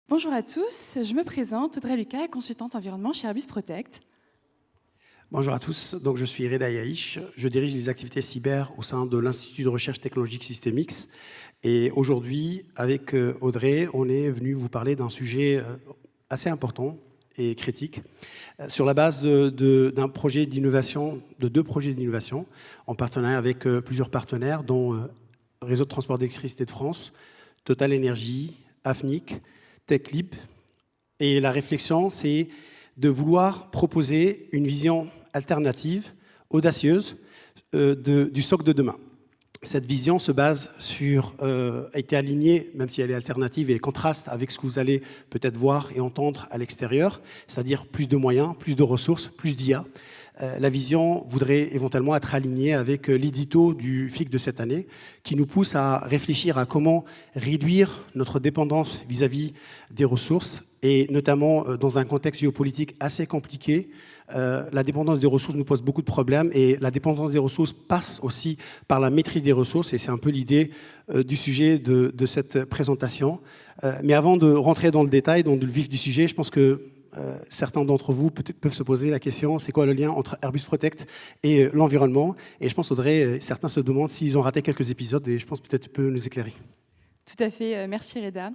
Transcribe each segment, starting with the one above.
Bonjour à tous, je me présente, Audrey Lucas, consultante environnement chez Airbus Protect. Bonjour à tous, donc je suis Reda Yahish, je dirige les activités cyber au sein de l'Institut de recherche technologique Systemix. Et aujourd'hui, avec Audrey, on est venu vous parler d'un sujet assez important et critique, sur la base d'un projet d'innovation, de deux projets d'innovation, en partenariat avec plusieurs partenaires, dont Réseau de transport d'électricité de France, Total Energy, AFNIC, TechLeap. Et la réflexion, c'est de vouloir proposer une vision alternative, audacieuse, du SOC de demain. Cette vision se base a été alignée, même si elle est alternative et contraste avec ce que vous allez peut-être voir et entendre à l'extérieur, c'est-à-dire plus de moyens, plus de ressources, plus d'IA. La vision voudrait éventuellement être alignée avec l'édito du FIC de cette année, qui nous pousse à réfléchir à comment réduire notre dépendance vis-à-vis des ressources, et notamment dans un contexte géopolitique assez compliqué. La dépendance des ressources nous pose beaucoup de problèmes, et la dépendance des ressources passe aussi par la maîtrise des ressources, et c'est un peu l'idée du sujet de cette présentation. Mais avant de rentrer dans le détail, dans le vif du sujet, je pense que certains d'entre vous peuvent se poser la question, c'est quoi le lien entre Airbus Protect et l'environnement? Et je pense, Audrey, certains se demandent s'ils ont raté quelques épisodes, et je pense peut-être tu peux nous éclairer. Tout à fait, merci Reda.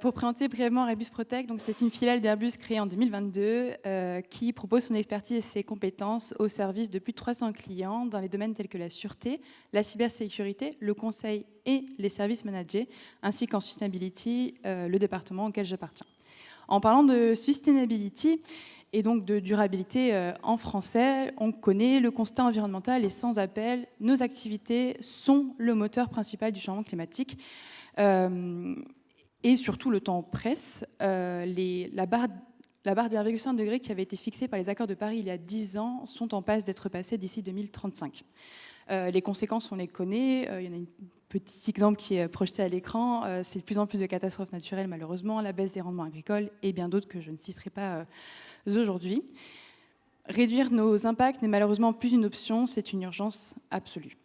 Pour présenter brièvement Airbus Protect, c'est une filiale d'Airbus créée en 2022 qui propose son expertise et ses compétences au service de plus de 300 clients dans les domaines tels que la sûreté, la cybersécurité, le conseil et les services managés, ainsi qu'en sustainability, le département auquel j'appartiens. En parlant de sustainability et donc de durabilité en français, on connaît le constat environnemental et sans appel, nos activités sont le moteur principal du changement climatique. Et surtout, le temps presse. La barre des 1,5 degrés qui avait été fixée par les accords de Paris il y a 10 ans sont en passe d'être passées d'ici 2035. Les conséquences, on les connaît. Il y en a un petit exemple qui est projeté à l'écran. C'est de plus en plus de catastrophes naturelles, malheureusement, la baisse des rendements agricoles et bien d'autres que je ne citerai pas aujourd'hui. Réduire nos impacts n'est malheureusement plus une option, c'est une urgence absolue.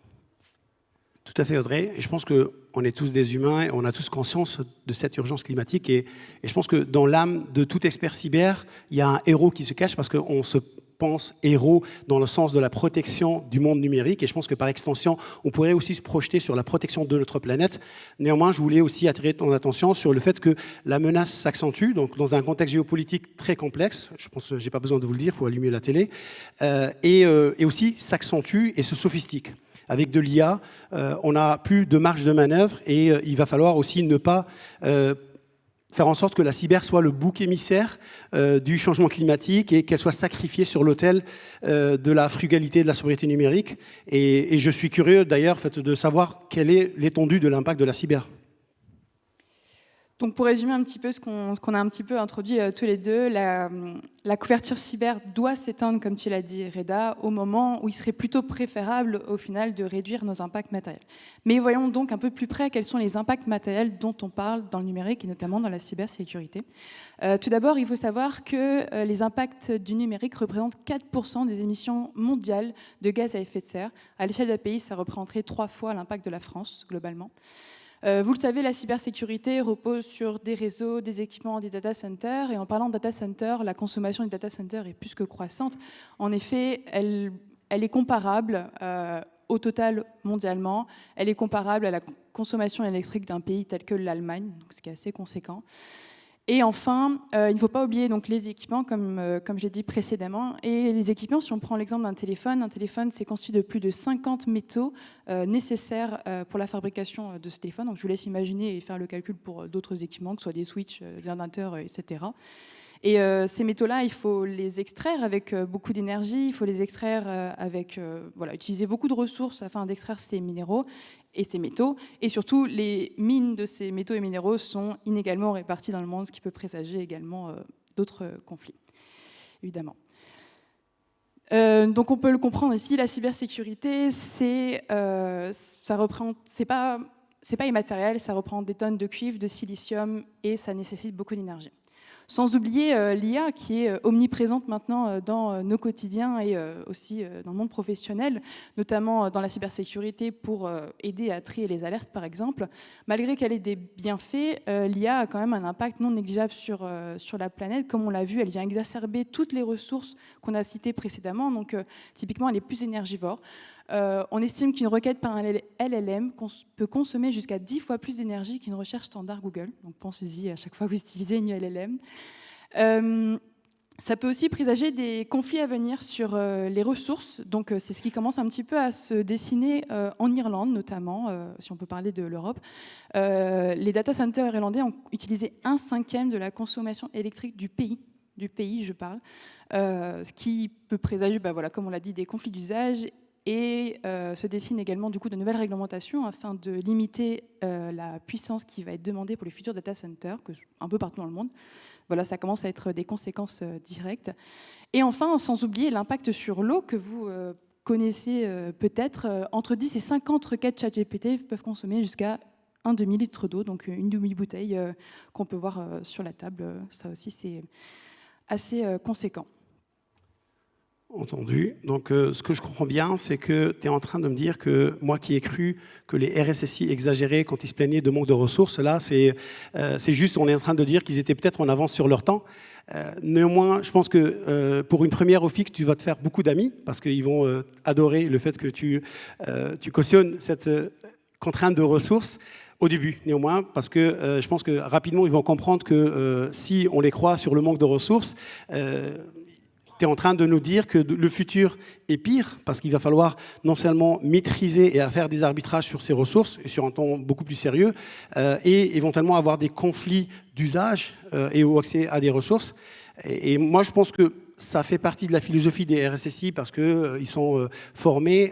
Tout à fait, Audrey. Et je pense qu'on est tous des humains et on a tous conscience de cette urgence climatique. Et je pense que dans l'âme de tout expert cyber, il y a un héros qui se cache parce qu'on se pense héros dans le sens de la protection du monde numérique. Et je pense que par extension, on pourrait aussi se projeter sur la protection de notre planète. Néanmoins, je voulais aussi attirer ton attention sur le fait que la menace s'accentue, donc dans un contexte géopolitique très complexe. Je pense que je n'ai pas besoin de vous le dire, il faut allumer la télé. Et aussi s'accentue et se sophistique. Avec de l'IA, on n'a plus de marge de manœuvre et il va falloir aussi ne pas faire en sorte que la cyber soit le bouc émissaire du changement climatique et qu'elle soit sacrifiée sur l'autel de la frugalité et de la sobriété numérique. Et je suis curieux d'ailleurs de savoir quelle est l'étendue de l'impact de la cyber. Donc pour résumer un petit peu ce qu'on a un petit peu introduit tous les deux, la couverture cyber doit s'étendre, comme tu l'as dit Reda, au moment où il serait plutôt préférable au final de réduire nos impacts matériels. Mais voyons donc un peu plus près quels sont les impacts matériels dont on parle dans le numérique et notamment dans la cybersécurité. Tout d'abord, il faut savoir que les impacts du numérique représentent 4% des émissions mondiales de gaz à effet de serre. À l'échelle d'un pays, ça représenterait 3 fois l'impact de la France globalement. Vous le savez, la cybersécurité repose sur des réseaux, des équipements, des data centers. Et en parlant de data centers, la consommation des data centers est plus que croissante. En effet, elle est comparable au total mondialement. Elle est comparable à la consommation électrique d'un pays tel que l'Allemagne, ce qui est assez conséquent. Et enfin, il ne faut pas oublier donc, les équipements, comme j'ai dit précédemment. Et les équipements, si on prend l'exemple d'un téléphone, un téléphone, c'est constitué de plus de 50 métaux nécessaires pour la fabrication de ce téléphone. Donc, je vous laisse imaginer et faire le calcul pour d'autres équipements, que ce soit des switches, des ordinateurs, etc. Et ces métaux-là, il faut les extraire avec beaucoup d'énergie, il faut les extraire utiliser beaucoup de ressources afin d'extraire ces minéraux et ces métaux. Et surtout, les mines de ces métaux et minéraux sont inégalement réparties dans le monde, ce qui peut présager également d'autres conflits, évidemment. Donc on peut le comprendre ici, la cybersécurité, c'est pas c'est pas immatériel, ça reprend des tonnes de cuivre, de silicium, et ça nécessite beaucoup d'énergie. Sans oublier l'IA qui est omniprésente maintenant dans nos quotidiens et aussi dans le monde professionnel, notamment dans la cybersécurité pour aider à trier les alertes par exemple. Malgré qu'elle ait des bienfaits, l'IA a quand même un impact non négligeable sur la planète. Comme on l'a vu, elle vient exacerber toutes les ressources qu'on a citées précédemment, donc typiquement elle est plus énergivore. On estime qu'une requête par un LLM peut consommer jusqu'à 10 fois plus d'énergie qu'une recherche standard Google. Donc pensez-y à chaque fois que vous utilisez une LLM. Ça peut aussi présager des conflits à venir sur les ressources. Donc c'est ce qui commence un petit peu à se dessiner en Irlande notamment, si on peut parler de l'Europe. Les data centers irlandais ont utilisé 1/5 de la consommation électrique du pays je parle, ce qui peut présager, voilà, comme on l'a dit, des conflits d'usage. Et se dessinent également du coup de nouvelles réglementations afin de limiter la puissance qui va être demandée pour les futurs data centers, un peu partout dans le monde. Voilà, ça commence à être des conséquences directes. Et enfin, sans oublier l'impact sur l'eau que vous connaissez peut-être. Entre 10 et 50 requêtes ChatGPT peuvent consommer jusqu'à un demi-litre d'eau, donc une demi-bouteille qu'on peut voir sur la table. Ça aussi, c'est assez conséquent. Entendu. Donc, ce que je comprends bien, c'est que tu es en train de me dire que moi qui ai cru que les RSSI exagéraient quand ils se plaignaient de manque de ressources, là, c'est juste, on est en train de dire qu'ils étaient peut-être en avance sur leur temps. Néanmoins, je pense que pour une première OFIC, tu vas te faire beaucoup d'amis parce qu'ils vont adorer le fait que tu cautionnes cette contrainte de ressources. Au début, néanmoins, parce que je pense que rapidement, ils vont comprendre que si on les croit sur le manque de ressources, tu es en train de nous dire que le futur est pire, parce qu'il va falloir non seulement maîtriser et à faire des arbitrages sur ces ressources, et sur un ton beaucoup plus sérieux, et éventuellement avoir des conflits d'usage et au accès à des ressources. Et moi, je pense que ça fait partie de la philosophie des RSSI parce qu'ils sont formés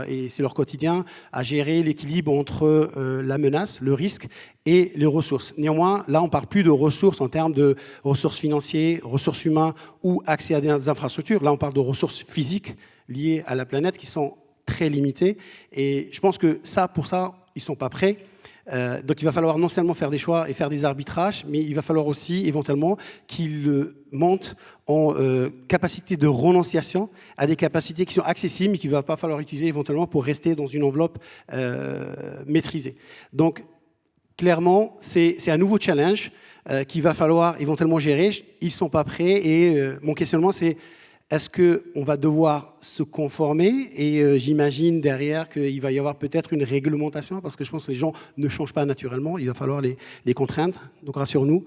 et c'est leur quotidien, à gérer l'équilibre entre la menace, le risque et les ressources. Néanmoins, là, on ne parle plus de ressources en termes de ressources financières, ressources humaines ou accès à des infrastructures. Là, on parle de ressources physiques liées à la planète qui sont très limitées. Et je pense que pour ça, ils ne sont pas prêts. Donc il va falloir non seulement faire des choix et faire des arbitrages, mais il va falloir aussi éventuellement qu'ils montent en capacité de renonciation à des capacités qui sont accessibles mais qu'il ne va pas falloir utiliser éventuellement pour rester dans une enveloppe maîtrisée. Donc clairement, c'est un nouveau challenge qu'il va falloir éventuellement gérer. Ils ne sont pas prêts et mon questionnement c'est: est-ce qu'on va devoir se conformer? Et j'imagine derrière qu'il va y avoir peut-être une réglementation, parce que je pense que les gens ne changent pas naturellement, il va falloir les contraindre, donc rassure-nous.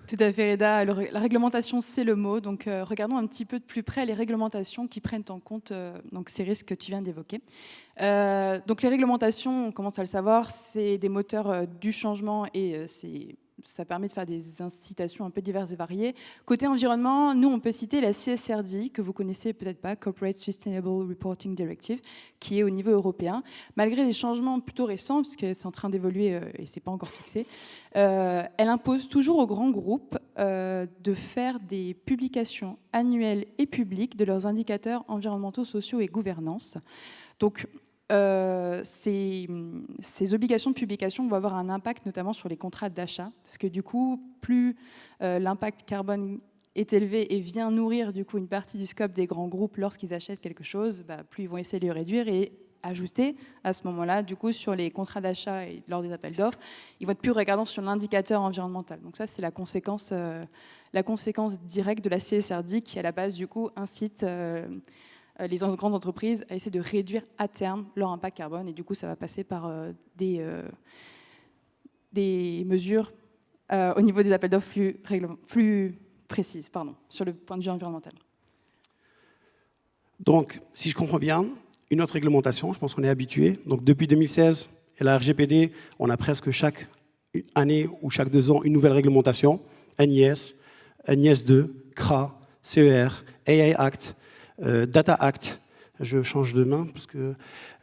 Tout à fait, Reda. La réglementation, c'est le mot. Donc, regardons un petit peu de plus près les réglementations qui prennent en compte donc, ces risques que tu viens d'évoquer. Donc, les réglementations, on commence à le savoir, c'est des moteurs du changement et ça permet de faire des incitations un peu diverses et variées. Côté environnement, nous, on peut citer la CSRD, que vous connaissez peut-être pas, Corporate Sustainable Reporting Directive, qui est au niveau européen. Malgré les changements plutôt récents, parce que c'est en train d'évoluer et c'est pas encore fixé, elle impose toujours aux grands groupes de faire des publications annuelles et publiques de leurs indicateurs environnementaux, sociaux et gouvernance. Donc, ces obligations de publication vont avoir un impact notamment sur les contrats d'achat, parce que du coup, plus l'impact carbone est élevé et vient nourrir du coup une partie du scope des grands groupes lorsqu'ils achètent quelque chose, plus ils vont essayer de le réduire et ajouter à ce moment-là, du coup, sur les contrats d'achat et lors des appels d'offres, ils vont être plus regardants sur l'indicateur environnemental. Donc ça, c'est la conséquence directe de la CSRD qui, à la base, du coup, incite les grandes entreprises à essayer de réduire à terme leur impact carbone. Et du coup, ça va passer par des mesures au niveau des appels d'offres plus précises, sur le point de vue environnemental. Donc, si je comprends bien, une autre réglementation, je pense qu'on est habitué. Donc, depuis 2016 et la RGPD, on a presque chaque année ou chaque 2 ans une nouvelle réglementation. NIS, NIS 2, CRA, CER, AI Act, Data Act. Je change de main parce que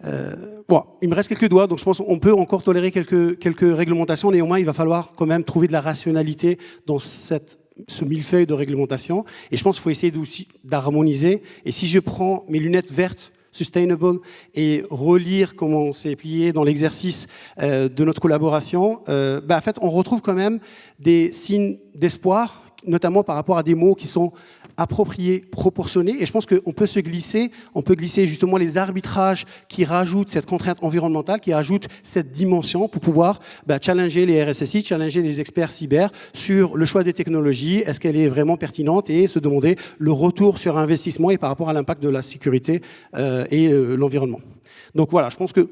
il me reste quelques doigts, donc je pense qu'on peut encore tolérer quelques réglementations. Néanmoins, il va falloir quand même trouver de la rationalité dans ce millefeuille de réglementation. Et je pense qu'il faut essayer aussi d'harmoniser. Et si je prends mes lunettes vertes sustainable et relire comment c'est plié dans l'exercice de notre collaboration, en fait, on retrouve quand même des signes d'espoir, notamment par rapport à des mots qui sont appropriés, proportionnés. Et je pense qu'on peut on peut glisser justement les arbitrages qui rajoutent cette contrainte environnementale, qui rajoutent cette dimension pour pouvoir challenger les RSSI, challenger les experts cyber sur le choix des technologies, est-ce qu'elle est vraiment pertinente, et se demander le retour sur investissement et par rapport à l'impact de la sécurité et l'environnement. Donc voilà, je pense que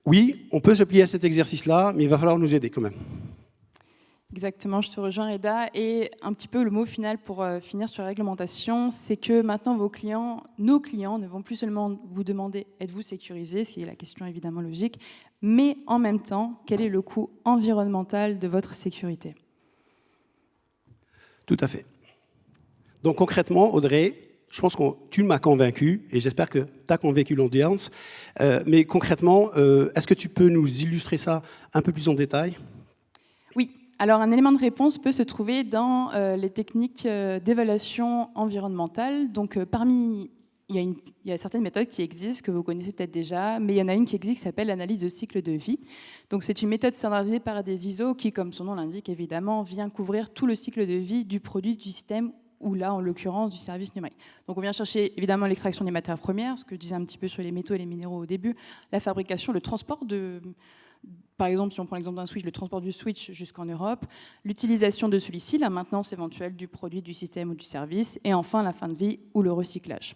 oui, on peut se plier à cet exercice-là, mais il va falloir nous aider quand même. Exactement, je te rejoins Reda. Et un petit peu le mot final pour finir sur la réglementation, c'est que maintenant nos clients ne vont plus seulement vous demander êtes-vous sécurisé, c'est la question évidemment logique, mais en même temps, quel est le coût environnemental de votre sécurité? Tout à fait. Donc concrètement, Audrey, je pense que tu m'as convaincu, et j'espère que tu as convaincu l'audience, mais concrètement, est-ce que tu peux nous illustrer ça un peu plus en détail? Oui. Alors, un élément de réponse peut se trouver dans les techniques d'évaluation environnementale. Donc, il y a certaines méthodes qui existent, que vous connaissez peut-être déjà, mais il y en a une qui existe qui s'appelle l'analyse de cycle de vie. Donc, c'est une méthode standardisée par des ISO qui, comme son nom l'indique, évidemment, vient couvrir tout le cycle de vie du produit, du système, ou là, en l'occurrence, du service numérique. Donc, on vient chercher évidemment l'extraction des matières premières, ce que je disais un petit peu sur les métaux et les minéraux au début, la fabrication, le transport par exemple, si on prend l'exemple d'un switch, le transport du switch jusqu'en Europe, l'utilisation de celui-ci, la maintenance éventuelle du produit, du système ou du service, et enfin la fin de vie ou le recyclage.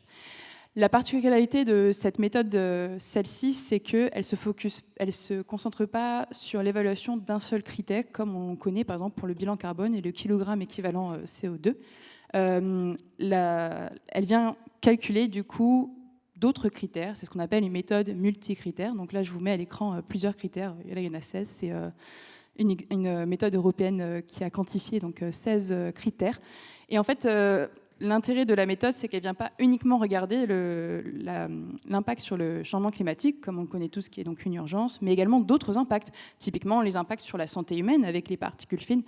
La particularité de cette méthode, celle-ci, c'est qu'elle ne se concentre pas sur l'évaluation d'un seul critère, comme on connaît par exemple pour le bilan carbone et le kilogramme équivalent CO2. Elle vient calculer du coup d'autres critères, c'est ce qu'on appelle une méthode multicritère. Donc là, je vous mets à l'écran plusieurs critères, là il y en a 16, c'est une méthode européenne qui a quantifié donc 16 critères. Et en fait, l'intérêt de la méthode, c'est qu'elle ne vient pas uniquement regarder l'impact sur le changement climatique, comme on connaît tous, qui est donc une urgence, mais également d'autres impacts, typiquement les impacts sur la santé humaine avec les particules fines.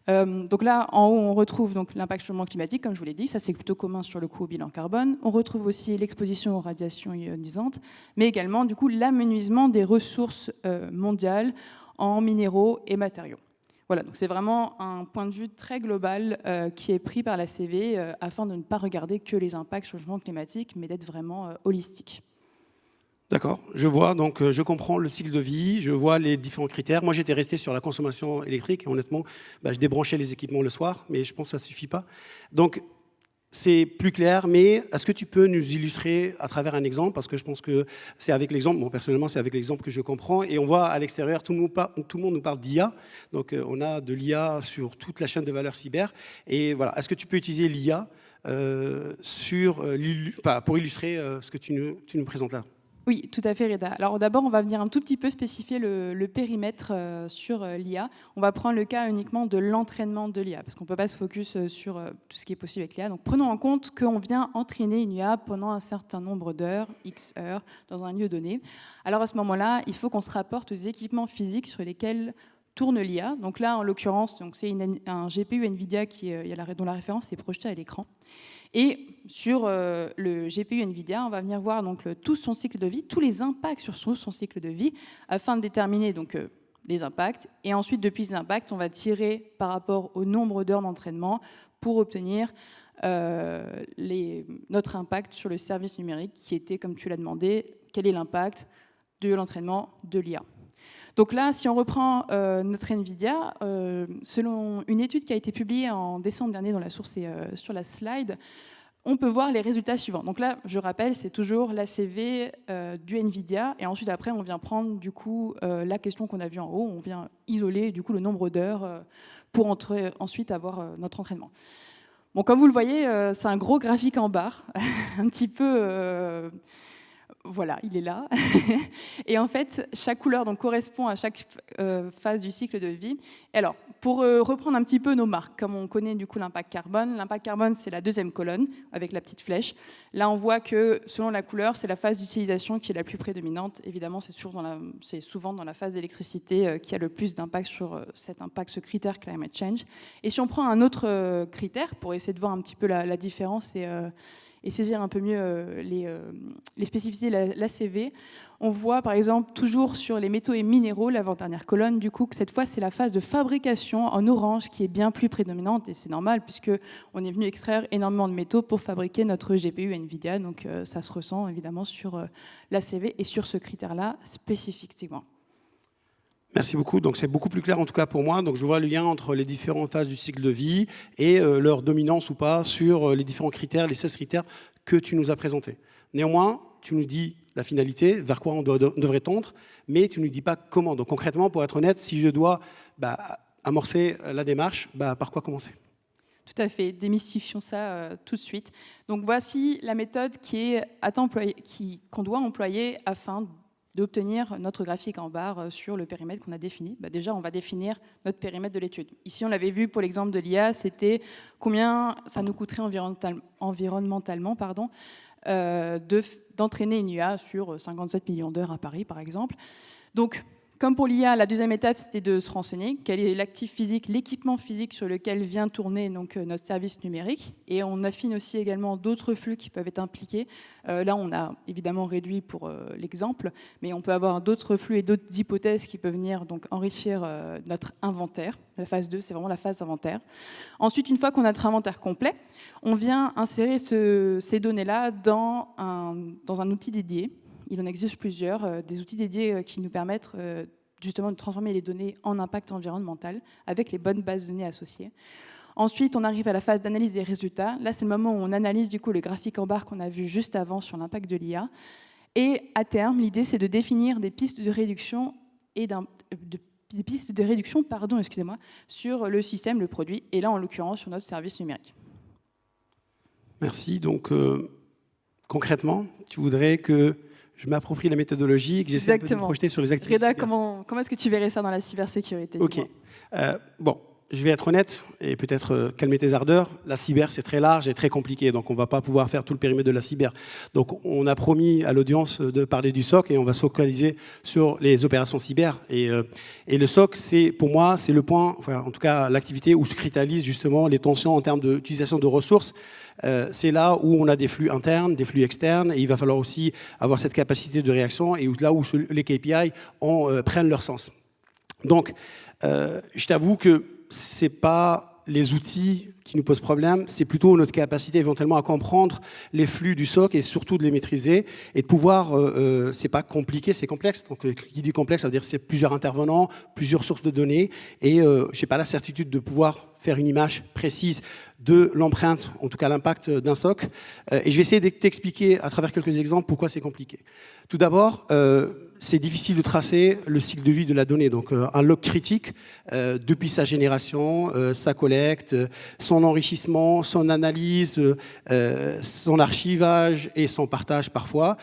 Donc là, en haut, on retrouve donc l'impact sur le changement climatique, comme je vous l'ai dit, ça c'est plutôt commun sur le coût au bilan carbone. On retrouve aussi l'exposition aux radiations ionisantes, mais également du coup l'amenuisement des ressources mondiales en minéraux et matériaux. Voilà, donc c'est vraiment un point de vue très global qui est pris par la CV afin de ne pas regarder que les impacts sur le changement climatique, mais d'être vraiment holistique. D'accord, je vois, donc je comprends le cycle de vie, je vois les différents critères. Moi, j'étais resté sur la consommation électrique et honnêtement, je débranchais les équipements le soir, mais je pense que ça ne suffit pas. Donc, c'est plus clair, mais est-ce que tu peux nous illustrer à travers un exemple? Parce que je pense que c'est avec l'exemple, moi personnellement, c'est avec l'exemple que je comprends. Et on voit à l'extérieur, tout le monde nous parle d'IA. Donc, on a de l'IA sur toute la chaîne de valeur cyber. Et voilà, est-ce que tu peux utiliser l'IA pour illustrer ce que tu nous présentes là? Oui, tout à fait, Reda. Alors d'abord, on va venir un tout petit peu spécifier le périmètre sur l'IA. On va prendre le cas uniquement de l'entraînement de l'IA, parce qu'on ne peut pas se focus sur tout ce qui est possible avec l'IA. Donc prenons en compte qu'on vient entraîner une IA pendant un certain nombre d'heures, X heures, dans un lieu donné. Alors à ce moment-là, il faut qu'on se rapporte aux équipements physiques sur lesquels tourne l'IA. Donc là, en l'occurrence, c'est un GPU NVIDIA dont la référence est projetée à l'écran. Et sur le GPU NVIDIA, on va venir voir donc, tout son cycle de vie, tous les impacts sur son cycle de vie, afin de déterminer donc, les impacts. Et ensuite, depuis ces impacts, on va tirer par rapport au nombre d'heures d'entraînement pour obtenir notre impact sur le service numérique, qui était, comme tu l'as demandé, quel est l'impact de l'entraînement de l'IA. Donc là, si on reprend notre NVIDIA, selon une étude qui a été publiée en décembre dernier, dont la source est sur la slide, on peut voir les résultats suivants. Donc là, je rappelle, c'est toujours l'ACV du NVIDIA, et ensuite après, on vient prendre du coup la question qu'on a vue en haut, on vient isoler du coup le nombre d'heures pour ensuite avoir notre entraînement. Bon, comme vous le voyez, c'est un gros graphique en barre, un petit peu... Voilà, il est là. Et en fait, chaque couleur donc, correspond à chaque phase du cycle de vie. Et alors, pour reprendre un petit peu nos marques, comme on connaît du coup l'impact carbone, c'est la deuxième colonne avec la petite flèche. Là, on voit que selon la couleur, c'est la phase d'utilisation qui est la plus prédominante. Évidemment, c'est souvent dans la phase d'électricité qui a le plus d'impact sur ce critère climate change. Et si on prend un autre critère, pour essayer de voir un petit peu la différence et et saisir un peu mieux les spécificités de l'ACV, on voit par exemple toujours sur les métaux et minéraux, l'avant-dernière colonne, du coup, que cette fois c'est la phase de fabrication en orange qui est bien plus prédominante, et c'est normal puisqu'on est venu extraire énormément de métaux pour fabriquer notre GPU NVIDIA, donc ça se ressent évidemment sur l'ACV et sur ce critère-là spécifiquement. Merci beaucoup. Donc c'est beaucoup plus clair en tout cas pour moi. Donc je vois le lien entre les différentes phases du cycle de vie et leur dominance ou pas sur les différents critères, les 16 critères que tu nous as présentés. Néanmoins, tu nous dis la finalité, vers quoi on devrait tendre, mais tu ne nous dis pas comment. Donc concrètement, pour être honnête, si je dois amorcer la démarche, par quoi commencer ? Tout à fait, démystifions ça tout de suite. Donc voici la méthode qu'on doit employer afin d'obtenir notre graphique en barre sur le périmètre qu'on a défini. Déjà, on va définir notre périmètre de l'étude. Ici, on l'avait vu pour l'exemple de l'IA, c'était combien ça nous coûterait environnementalement d'entraîner une IA sur 57 millions d'heures à Paris, par exemple. Donc, comme pour l'IA, la deuxième étape, c'était de se renseigner quel est l'actif physique, l'équipement physique sur lequel vient tourner donc, notre service numérique. Et on affine aussi également d'autres flux qui peuvent être impliqués. Là, on a évidemment réduit pour l'exemple, mais on peut avoir d'autres flux et d'autres hypothèses qui peuvent venir donc, enrichir notre inventaire. La phase 2, c'est vraiment la phase d'inventaire. Ensuite, une fois qu'on a notre inventaire complet, on vient insérer ces données-là dans un outil dédié. Il en existe plusieurs, des outils dédiés qui nous permettent justement de transformer les données en impact environnemental avec les bonnes bases de données associées. Ensuite, on arrive à la phase d'analyse des résultats. Là, c'est le moment où on analyse du coup le graphique en barre qu'on a vu juste avant sur l'impact de l'IA. Et à terme, l'idée, c'est de définir des pistes de réduction sur le système, le produit, et là, en l'occurrence, sur notre service numérique. Merci. Donc, concrètement, tu voudrais que je m'approprie la méthodologie et que j'essaie de me projeter sur les activités. Reda, comment est-ce que tu verrais ça dans la cybersécurité? Ok. Bon, je vais être honnête et peut-être calmer tes ardeurs. La cyber, c'est très large et très compliqué, donc on ne va pas pouvoir faire tout le périmètre de la cyber. Donc on a promis à l'audience de parler du SOC et on va se focaliser sur les opérations cyber. Et le SOC, pour moi, c'est le point, enfin, en tout cas l'activité où se cristallisent justement les tensions en termes d'utilisation de ressources. C'est là où on a des flux internes, des flux externes, et il va falloir aussi avoir cette capacité de réaction, et là où les KPI prennent leur sens. Donc, je t'avoue que ce n'est pas les outils qui nous posent problème, c'est plutôt notre capacité éventuellement à comprendre les flux du SOC et surtout de les maîtriser et de pouvoir, c'est pas compliqué, c'est complexe. Donc, qui dit complexe, ça veut dire que c'est plusieurs intervenants, plusieurs sources de données et je n'ai pas la certitude de pouvoir faire une image précise de l'empreinte, en tout cas l'impact d'un SOC. Et je vais essayer de t'expliquer à travers quelques exemples pourquoi c'est compliqué. Tout d'abord, c'est difficile de tracer le cycle de vie de la donnée. Donc, un log critique, depuis sa génération, sa collecte, son enrichissement, son analyse, son archivage et son partage parfois,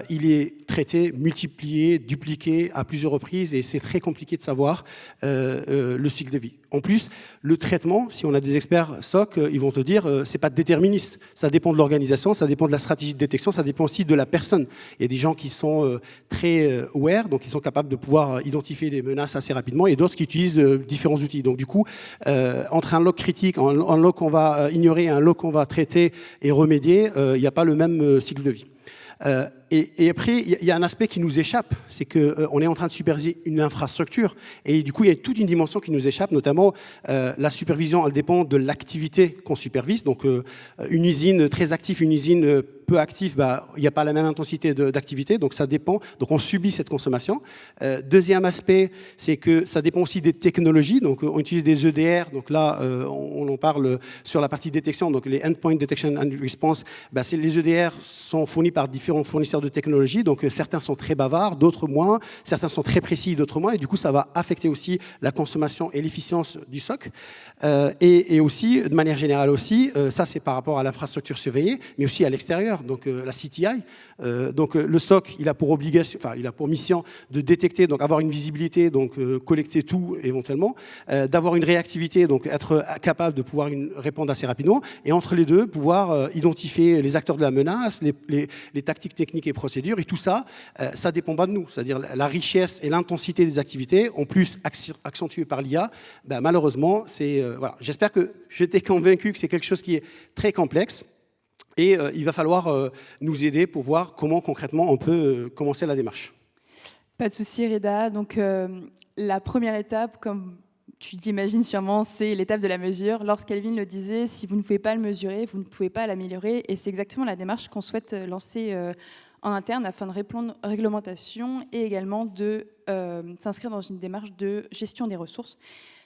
il est traité, multiplié, dupliqué à plusieurs reprises et c'est très compliqué de savoir le cycle de vie. En plus, le traitement, si on a des experts SOC, ils vont te dire c'est pas déterministe. Ça dépend de l'organisation, ça dépend de la stratégie de détection, ça dépend aussi de la personne. Il y a des gens qui sont très aware, donc ils sont capables de pouvoir identifier des menaces assez rapidement, et d'autres qui utilisent différents outils. Donc du coup, entre un log critique, un log qu'on va ignorer et un log qu'on va traiter et remédier, il n'y a pas le même cycle de vie. Et après, il y a un aspect qui nous échappe, c'est qu'on est en train de superviser une infrastructure et du coup, il y a toute une dimension qui nous échappe, notamment la supervision, elle dépend de l'activité qu'on supervise. Donc, une usine très active, une usine peu active, il n'y a pas la même intensité d'activité, donc ça dépend. Donc, on subit cette consommation. Deuxième aspect, c'est que ça dépend aussi des technologies. Donc, on utilise des EDR. Donc là, on en parle sur la partie détection. Donc, les Endpoint Detection and Response, les EDR sont fournis par différents fournisseurs de technologie, donc certains sont très bavards, d'autres moins, certains sont très précis, d'autres moins, et du coup ça va affecter aussi la consommation et l'efficience du SOC. Et aussi, de manière générale aussi, ça c'est par rapport à l'infrastructure surveillée, mais aussi à l'extérieur, donc la CTI. Donc le SOC, il a pour obligation, enfin il a pour mission de détecter, donc avoir une visibilité, donc collecter tout éventuellement, d'avoir une réactivité, donc être capable de pouvoir répondre assez rapidement, et entre les deux, pouvoir identifier les acteurs de la menace, les tactiques techniques et procédures, et tout ça, ça dépend pas de nous. C'est-à-dire la richesse et l'intensité des activités, en plus accentuées par l'IA, malheureusement, voilà. J'espère que je t'ai convaincu que c'est quelque chose qui est très complexe. Et il va falloir nous aider pour voir comment concrètement on peut commencer la démarche. Pas de souci, Reda. Donc, la première étape, comme tu l'imagines sûrement, c'est l'étape de la mesure. Lord Kelvin le disait, si vous ne pouvez pas le mesurer, vous ne pouvez pas l'améliorer. Et c'est exactement la démarche qu'on souhaite lancer en interne afin de répondre aux réglementations et également de s'inscrire dans une démarche de gestion des ressources.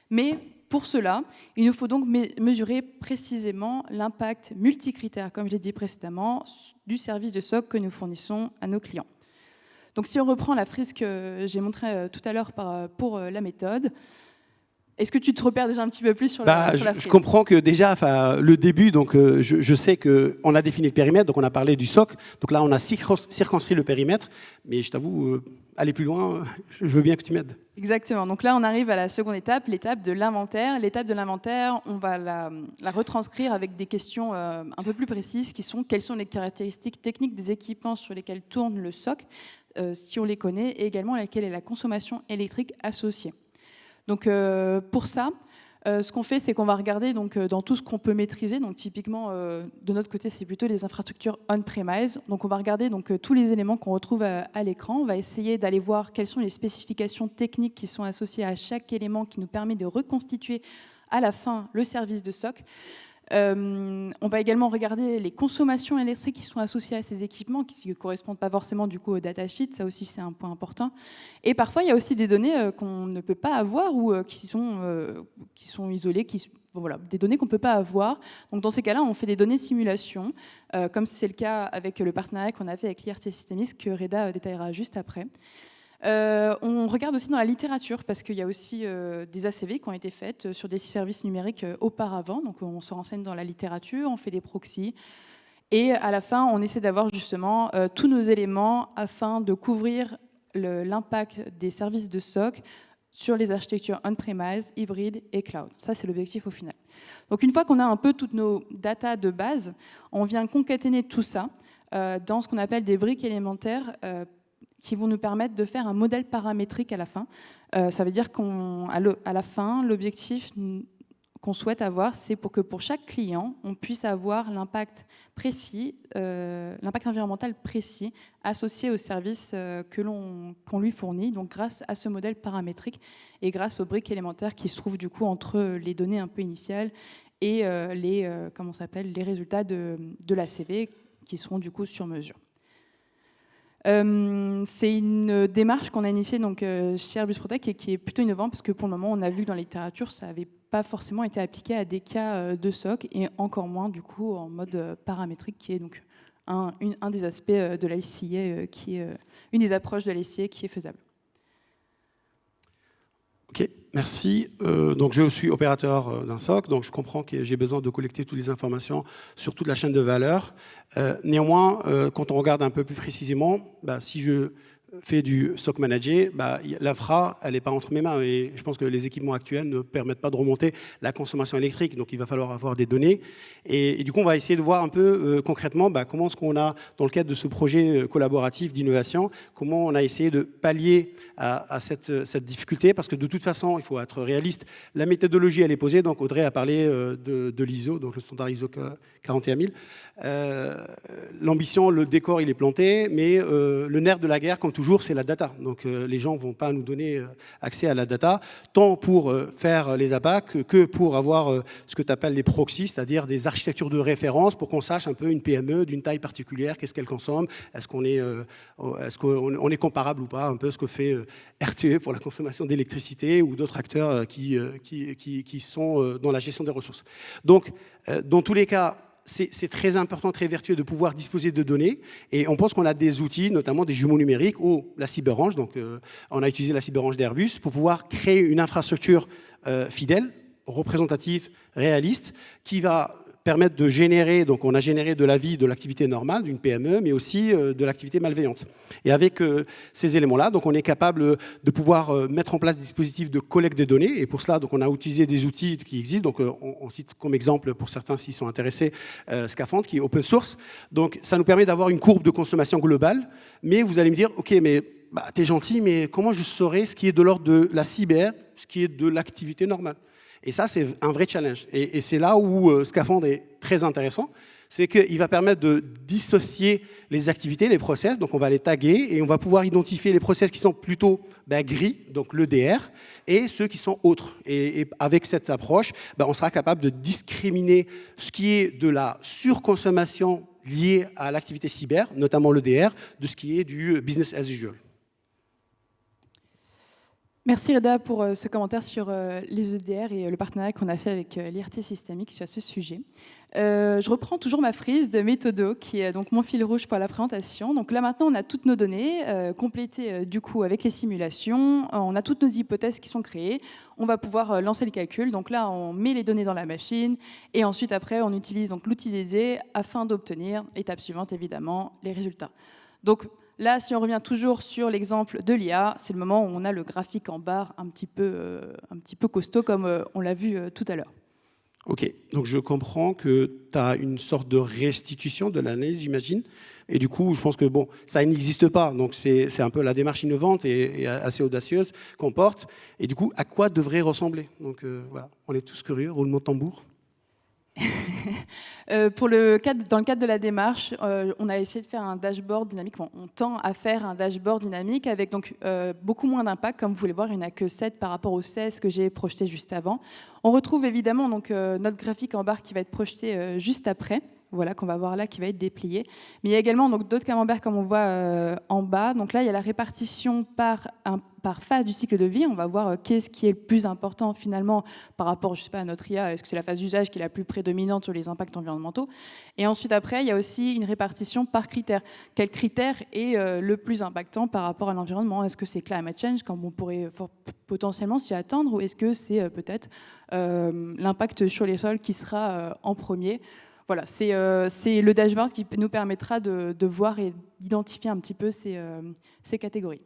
Mais pour cela, il nous faut donc mesurer précisément l'impact multicritère, comme je l'ai dit précédemment, du service de SOC que nous fournissons à nos clients. Donc si on reprend la frise que j'ai montrée tout à l'heure pour la méthode, est-ce que tu te repères déjà un petit peu plus sur la frise ? Je comprends que déjà, le début, donc, je sais qu'on a défini le périmètre, donc on a parlé du SOC, donc là on a circonscrit le périmètre, mais je t'avoue, aller plus loin, je veux bien que tu m'aides. Exactement, donc là on arrive à la seconde étape, l'étape de l'inventaire. L'étape de l'inventaire, on va la retranscrire avec des questions un peu plus précises qui sont quelles sont les caractéristiques techniques des équipements sur lesquels tourne le SOC, si on les connaît, et également quelle est la consommation électrique associée. Donc pour ça, ce qu'on fait, c'est qu'on va regarder donc, dans tout ce qu'on peut maîtriser. Donc typiquement, de notre côté, c'est plutôt les infrastructures on-premise. Donc on va regarder donc, tous les éléments qu'on retrouve à l'écran. On va essayer d'aller voir quelles sont les spécifications techniques qui sont associées à chaque élément qui nous permet de reconstituer à la fin le service de SOC. On va également regarder les consommations électriques qui sont associées à ces équipements, qui ne correspondent pas forcément du coup au datasheet, ça aussi c'est un point important. Et parfois il y a aussi des données qu'on ne peut pas avoir ou qui sont isolées, voilà, des données qu'on ne peut pas avoir. Donc dans ces cas-là, on fait des données de simulation, comme c'est le cas avec le partenariat qu'on a fait avec l'IRT Systemis, que Reda détaillera juste après. On regarde aussi dans la littérature parce qu'il y a aussi des ACV qui ont été faites sur des services numériques auparavant. Donc on se renseigne dans la littérature, on fait des proxys et à la fin on essaie d'avoir justement tous nos éléments afin de couvrir l'impact des services de SOC sur les architectures on-premise, hybride et cloud. Ça c'est l'objectif au final. Donc une fois qu'on a un peu toutes nos datas de base, on vient concaténer tout ça dans ce qu'on appelle des briques élémentaires qui vont nous permettre de faire un modèle paramétrique à la fin. Ça veut dire qu'à la fin, l'objectif qu'on souhaite avoir, c'est pour que pour chaque client, on puisse avoir l'impact précis, l'impact environnemental précis associé au service qu'on lui fournit, donc grâce à ce modèle paramétrique et grâce aux briques élémentaires qui se trouvent du coup entre les données un peu initiales et les résultats de l'ACV qui seront du coup sur mesure. C'est une démarche qu'on a initiée donc, chez Airbus Protect et qui est plutôt innovante parce que pour le moment, on a vu que dans la littérature, ça n'avait pas forcément été appliqué à des cas de SOC et encore moins du coup en mode paramétrique qui est donc un des aspects de l'ICA, qui est une des approches de l'ICA qui est faisable. Ok, merci. Donc je suis opérateur d'un SOC, donc je comprends que j'ai besoin de collecter toutes les informations sur toute la chaîne de valeur. Néanmoins, quand on regarde un peu plus précisément, si je fais du SOC manager, l'infra, elle n'est pas entre mes mains et je pense que les équipements actuels ne permettent pas de remonter la consommation électrique, donc il va falloir avoir des données et du coup on va essayer de voir un peu concrètement comment est-ce qu'on a, dans le cadre de ce projet collaboratif d'innovation, comment on a essayé de pallier à cette difficulté, parce que de toute façon, il faut être réaliste, la méthodologie elle est posée, donc Audrey a parlé de l'ISO, donc le standard ISO 41000. L'ambition, le décor il est planté, mais le nerf de la guerre, comme toujours, c'est la data. Donc les gens ne vont pas nous donner accès à la data, tant pour faire les ABAC que pour avoir ce que tu appelles les proxys, c'est-à-dire des architectures de référence pour qu'on sache un peu une PME d'une taille particulière, qu'est-ce qu'elle consomme, est-ce qu'on est comparable ou pas, un peu ce que fait RTE pour la consommation d'électricité ou d'autres acteurs qui sont dans la gestion des ressources. Donc, dans tous les cas, c'est très important, très vertueux de pouvoir disposer de données et on pense qu'on a des outils, notamment des jumeaux numériques ou la cyberrange. Donc, on a utilisé la cyberrange d'Airbus pour pouvoir créer une infrastructure fidèle, représentative, réaliste, qui va permettre de générer, donc on a généré de la vie, de l'activité normale d'une PME, mais aussi de l'activité malveillante. Et avec ces éléments-là, donc on est capable de pouvoir mettre en place des dispositifs de collecte des données. Et pour cela, donc on a utilisé des outils qui existent. Donc on cite comme exemple, pour certains s'ils sont intéressés, Scaphandre, qui est open source. Donc ça nous permet d'avoir une courbe de consommation globale. Mais vous allez me dire, ok, mais t'es gentil, mais comment je saurais ce qui est de l'ordre de la cyber, ce qui est de l'activité normale ? Et ça, c'est un vrai challenge. Et c'est là où Scaphandre est très intéressant. C'est qu'il va permettre de dissocier les activités, les process, donc on va les taguer et on va pouvoir identifier les process qui sont plutôt gris, donc l'EDR, et ceux qui sont autres. Et avec cette approche, on sera capable de discriminer ce qui est de la surconsommation liée à l'activité cyber, notamment l'EDR, de ce qui est du business as usual. Merci Reda pour ce commentaire sur les EDR et le partenariat qu'on a fait avec l'IRT Systemics sur ce sujet. Je reprends toujours ma frise de Méthodo, qui est donc mon fil rouge pour la présentation. Donc là maintenant, on a toutes nos données complétées du coup avec les simulations. On a toutes nos hypothèses qui sont créées. On va pouvoir lancer le calcul. Donc là, on met les données dans la machine et ensuite après, on utilise donc l'outil DD afin d'obtenir, étape suivante évidemment, les résultats. Donc là, si on revient toujours sur l'exemple de l'IA, c'est le moment où on a le graphique en barre un petit peu costaud, comme on l'a vu tout à l'heure. Ok, donc je comprends que tu as une sorte de restitution de l'analyse, j'imagine. Et du coup, je pense que ça n'existe pas. Donc c'est un peu la démarche innovante et assez audacieuse qu'on porte. Et du coup, à quoi devrait ressembler? Donc voilà, on est tous curieux, roulement de tambour. Dans le cadre de la démarche, on a essayé de faire un dashboard dynamique. On tend à faire un dashboard dynamique avec donc, beaucoup moins d'impact. Comme vous pouvez le voir, il n'y en a que 7 par rapport aux 16 que j'ai projetés juste avant. On retrouve évidemment donc, notre graphique en barre qui va être projeté juste après. Voilà, qu'on va voir là, qui va être déplié. Mais il y a également d'autres camemberts comme on voit en bas. Donc là, il y a la répartition par phase du cycle de vie. On va voir qu'est-ce qui est le plus important finalement par rapport, je sais pas, à notre IA. Est-ce que c'est la phase d'usage qui est la plus prédominante sur les impacts environnementaux? Et ensuite, après, il y a aussi une répartition par critère. Quel critère est le plus impactant par rapport à l'environnement? Est-ce que c'est climate change, comme on pourrait potentiellement s'y attendre, ou est-ce que c'est peut-être l'impact sur les sols qui sera en premier? Voilà, c'est le dashboard qui nous permettra de voir et d'identifier un petit peu ces catégories.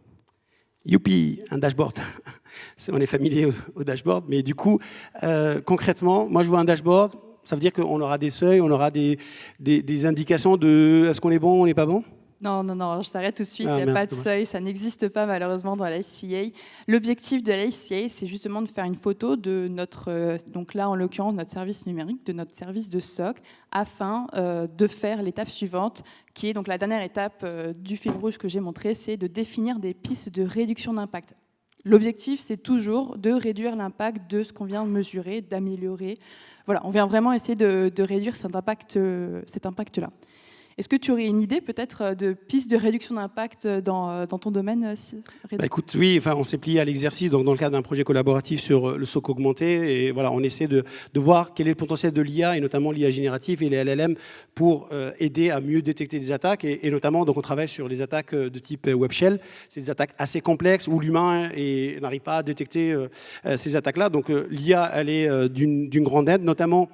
Youpi, un dashboard. On est familier au dashboard, mais du coup, concrètement, moi je vois un dashboard, ça veut dire qu'on aura des seuils, on aura des indications de est-ce qu'on est bon, on n'est pas bon? Non, je t'arrête tout de suite, il n'y a pas de seuil, ça n'existe pas malheureusement dans l'ICA. L'objectif de l'ICA, c'est justement de faire une photo de notre, donc là en l'occurrence notre service numérique, de notre service de SOC, afin de faire l'étape suivante, qui est donc la dernière étape du fil rouge que j'ai montré, c'est de définir des pistes de réduction d'impact. L'objectif, c'est toujours de réduire l'impact de ce qu'on vient de mesurer, d'améliorer. Voilà, on vient vraiment essayer de réduire cet impact-là. Est-ce que tu aurais une idée peut-être de pistes de réduction d'impact dans ton domaine, Reda? Écoute, oui, on s'est plié à l'exercice dans le cadre d'un projet collaboratif sur le SOC augmenté. Et voilà, on essaie de voir quel est le potentiel de l'IA, et notamment l'IA générative et les LLM, pour aider à mieux détecter des attaques. Et notamment, donc, on travaille sur les attaques de type web shell. C'est des attaques assez complexes où l'humain n'arrive pas à détecter ces attaques-là. Donc l'IA, elle est d'une grande aide, notamment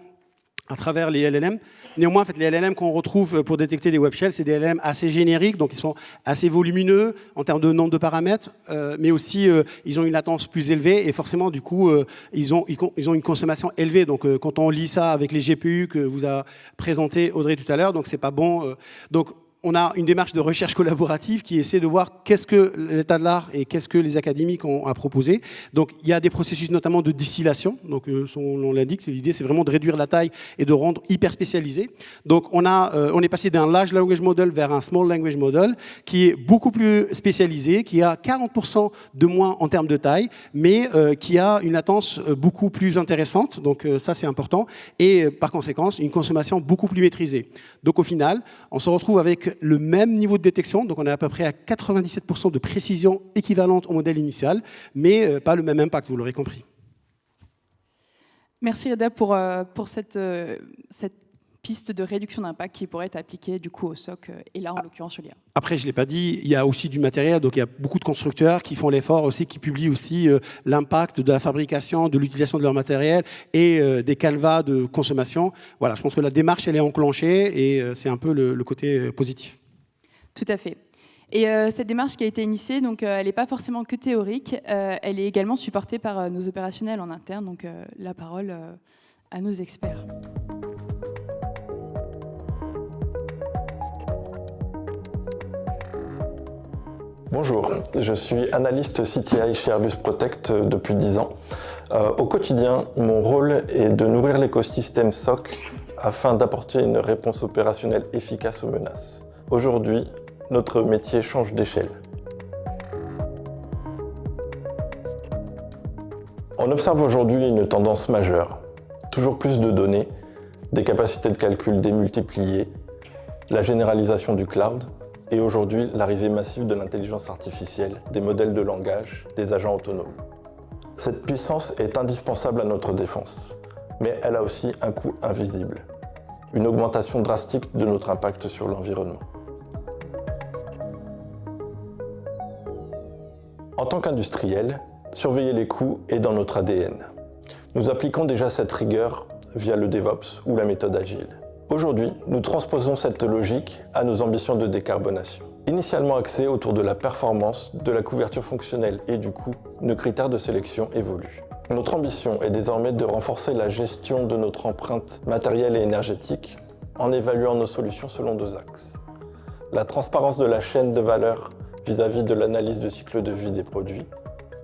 à travers les LLM. Néanmoins, en fait, les LLM qu'on retrouve pour détecter des web shells, c'est des LLM assez génériques, donc ils sont assez volumineux en termes de nombre de paramètres, mais aussi ils ont une latence plus élevée et forcément, du coup, ils ont une consommation élevée. Donc, quand on lit ça avec les GPU que vous a présenté Audrey tout à l'heure, donc c'est pas bon. Donc, on a une démarche de recherche collaborative qui essaie de voir qu'est-ce que l'état de l'art et qu'est-ce que les académiques ont à proposer. Donc, il y a des processus notamment de distillation. Donc, on l'indique, l'idée, c'est vraiment de réduire la taille et de rendre hyper spécialisé. Donc, on est passé d'un large language model vers un small language model qui est beaucoup plus spécialisé, qui a 40% de moins en termes de taille, mais qui a une latence beaucoup plus intéressante. Donc, ça, c'est important. Et par conséquent, une consommation beaucoup plus maîtrisée. Donc, au final, on se retrouve avec le même niveau de détection, donc on est à peu près à 97% de précision équivalente au modèle initial, mais pas le même impact, vous l'aurez compris. Merci Reda pour cette piste de réduction d'impact qui pourrait être appliquée du coup au SOC et là en l'occurrence sur l'IA. Après, je ne l'ai pas dit, il y a aussi du matériel, donc il y a beaucoup de constructeurs qui font l'effort aussi, qui publient aussi l'impact de la fabrication, de l'utilisation de leur matériel et des canevas de consommation. Voilà, je pense que la démarche, elle est enclenchée et c'est un peu le côté positif. Tout à fait. Et cette démarche qui a été initiée, donc, elle n'est pas forcément que théorique, elle est également supportée par nos opérationnels en interne, donc la parole à nos experts. Bonjour, je suis analyste CTI chez Airbus Protect depuis 10 ans. Au quotidien, mon rôle est de nourrir l'écosystème SOC afin d'apporter une réponse opérationnelle efficace aux menaces. Aujourd'hui, notre métier change d'échelle. On observe aujourd'hui une tendance majeure. Toujours plus de données, des capacités de calcul démultipliées, la généralisation du cloud et aujourd'hui l'arrivée massive de l'intelligence artificielle, des modèles de langage, des agents autonomes. Cette puissance est indispensable à notre défense, mais elle a aussi un coût invisible, une augmentation drastique de notre impact sur l'environnement. En tant qu'industriel, surveiller les coûts est dans notre ADN. Nous appliquons déjà cette rigueur via le DevOps ou la méthode agile. Aujourd'hui, nous transposons cette logique à nos ambitions de décarbonation. Initialement axés autour de la performance, de la couverture fonctionnelle et du coût, nos critères de sélection évoluent. Notre ambition est désormais de renforcer la gestion de notre empreinte matérielle et énergétique en évaluant nos solutions selon 2 axes. La transparence de la chaîne de valeur vis-à-vis de l'analyse de cycle de vie des produits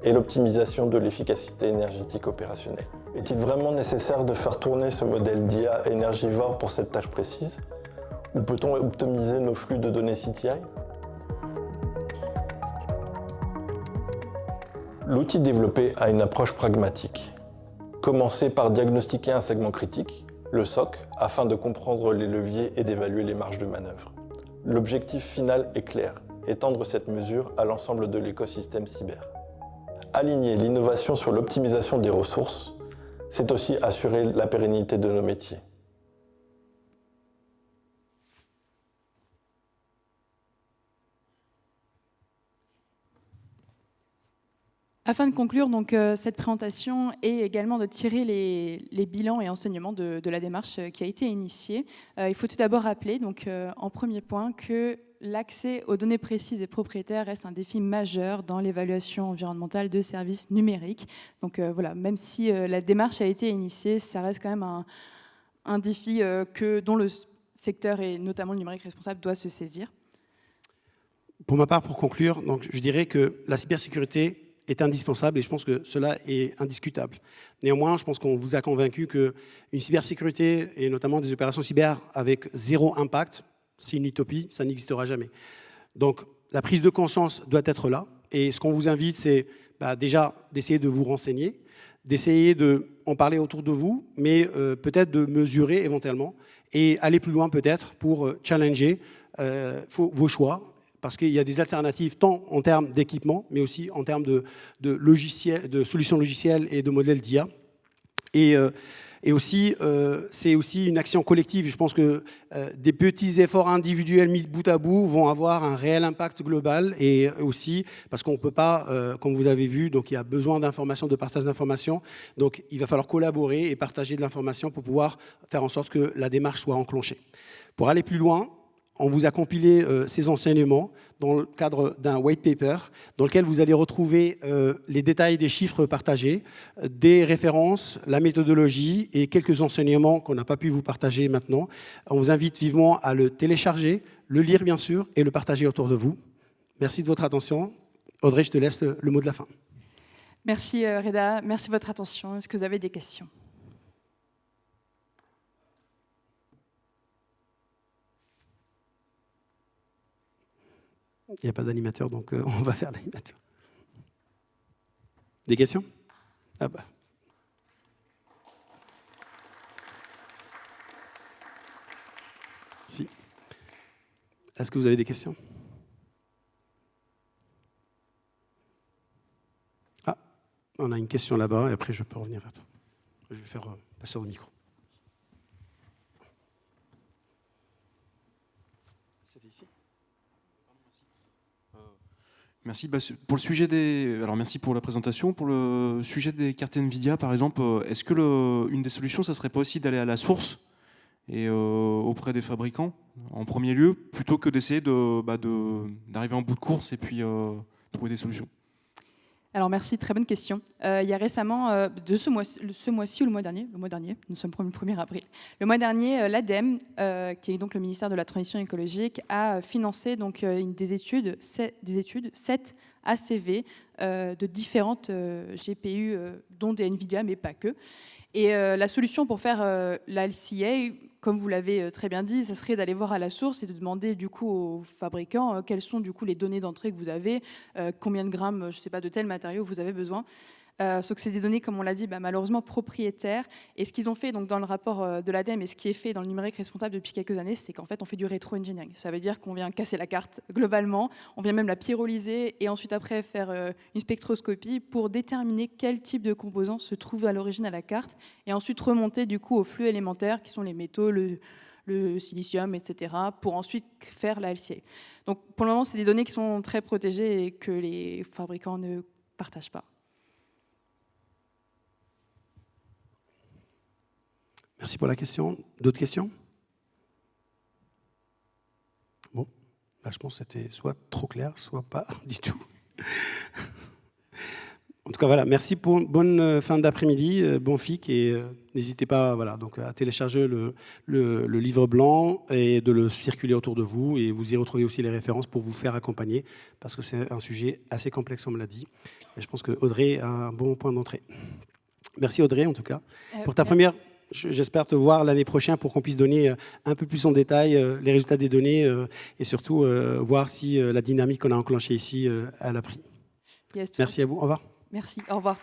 et l'optimisation de l'efficacité énergétique opérationnelle. Est-il vraiment nécessaire de faire tourner ce modèle d'IA énergivore pour cette tâche précise? Ou peut-on optimiser nos flux de données CTI? L'outil développé a une approche pragmatique. Commencer par diagnostiquer un segment critique, le SOC, afin de comprendre les leviers et d'évaluer les marges de manœuvre. L'objectif final est clair, étendre cette mesure à l'ensemble de l'écosystème cyber. Aligner l'innovation sur l'optimisation des ressources, c'est aussi assurer la pérennité de nos métiers. Afin de conclure donc, cette présentation et également de tirer les bilans et enseignements de la démarche qui a été initiée, il faut tout d'abord rappeler donc, en premier point que l'accès aux données précises et propriétaires reste un défi majeur dans l'évaluation environnementale de services numériques. Donc voilà, même si la démarche a été initiée, ça reste quand même un défi dont le secteur et notamment le numérique responsable doit se saisir. Pour ma part, pour conclure, donc, je dirais que la cybersécurité est indispensable et je pense que cela est indiscutable. Néanmoins, je pense qu'on vous a convaincu qu'une cybersécurité et notamment des opérations cyber avec 0 impact, c'est une utopie, ça n'existera jamais. Donc la prise de conscience doit être là et ce qu'on vous invite, c'est déjà d'essayer de vous renseigner, d'essayer d'en parler autour de vous, mais peut-être de mesurer éventuellement et aller plus loin peut-être pour challenger vos choix. Parce qu'il y a des alternatives tant en termes d'équipement, mais aussi en termes de solutions logicielles et de modèles d'IA. Et aussi, c'est aussi une action collective. Je pense que des petits efforts individuels mis bout à bout vont avoir un réel impact global. Et aussi, parce qu'on ne peut pas, comme vous avez vu, donc il y a besoin d'informations, de partage d'informations. Donc il va falloir collaborer et partager de l'information pour pouvoir faire en sorte que la démarche soit enclenchée. Pour aller plus loin, on vous a compilé ces enseignements dans le cadre d'un white paper dans lequel vous allez retrouver les détails des chiffres partagés, des références, la méthodologie et quelques enseignements qu'on n'a pas pu vous partager maintenant. On vous invite vivement à le télécharger, le lire bien sûr et le partager autour de vous. Merci de votre attention. Audrey, je te laisse le mot de la fin. Merci Reda, merci de votre attention. Est-ce que vous avez des questions ? Il n'y a pas d'animateur, donc on va faire l'animateur. Des questions ? Ah bah. Si. Est-ce que vous avez des questions ? Ah, on a une question là-bas, et après je peux revenir vers toi. Je vais faire passer au micro. C'était ici ? Merci. Pour le sujet alors merci pour la présentation. Pour le sujet des cartes Nvidia, par exemple, est-ce que une des solutions, ça serait pas aussi d'aller à la source et auprès des fabricants en premier lieu, plutôt que d'essayer d'arriver en bout de course et puis trouver des solutions? Alors merci, très bonne question. Il y a récemment, de ce mois-ci ou le mois dernier, nous sommes le 1er avril, le mois dernier, l'ADEME, qui est donc le ministère de la Transition écologique, a financé donc, des études 7 ACV de différentes GPU, dont des Nvidia, mais pas que. Et la solution pour faire l'LCA, comme vous l'avez très bien dit, ça serait d'aller voir à la source et de demander du coup aux fabricants quelles sont du coup les données d'entrée que vous avez, combien de grammes, je sais pas, de tel matériau vous avez besoin. Sauf que c'est des données, comme on l'a dit, malheureusement propriétaires. Et ce qu'ils ont fait donc, dans le rapport de l'ADEME et ce qui est fait dans le numérique responsable depuis quelques années, c'est qu'en fait, on fait du rétro-engineering. Ça veut dire qu'on vient casser la carte globalement, on vient même la pyrolyser et ensuite après faire une spectroscopie pour déterminer quel type de composants se trouve à l'origine à la carte et ensuite remonter du coup aux flux élémentaires qui sont les métaux, le silicium, etc., pour ensuite faire la LCA. Donc pour le moment, c'est des données qui sont très protégées et que les fabricants ne partagent pas. Merci pour la question. D'autres questions? Bon, là, je pense que c'était soit trop clair, soit pas du tout. En tout cas, voilà, merci pour une bonne fin d'après-midi, bon FIC, et n'hésitez pas donc, à télécharger le livre blanc et de le circuler autour de vous, et vous y retrouvez aussi les références pour vous faire accompagner, parce que c'est un sujet assez complexe, on me l'a dit. Et je pense que Audrey a un bon point d'entrée. Merci Audrey, en tout cas, pour ta première... J'espère te voir l'année prochaine pour qu'on puisse donner un peu plus en détail les résultats des données et surtout voir si la dynamique qu'on a enclenchée ici, elle a pris. Yes, merci à vous. Au revoir. Merci. Au revoir.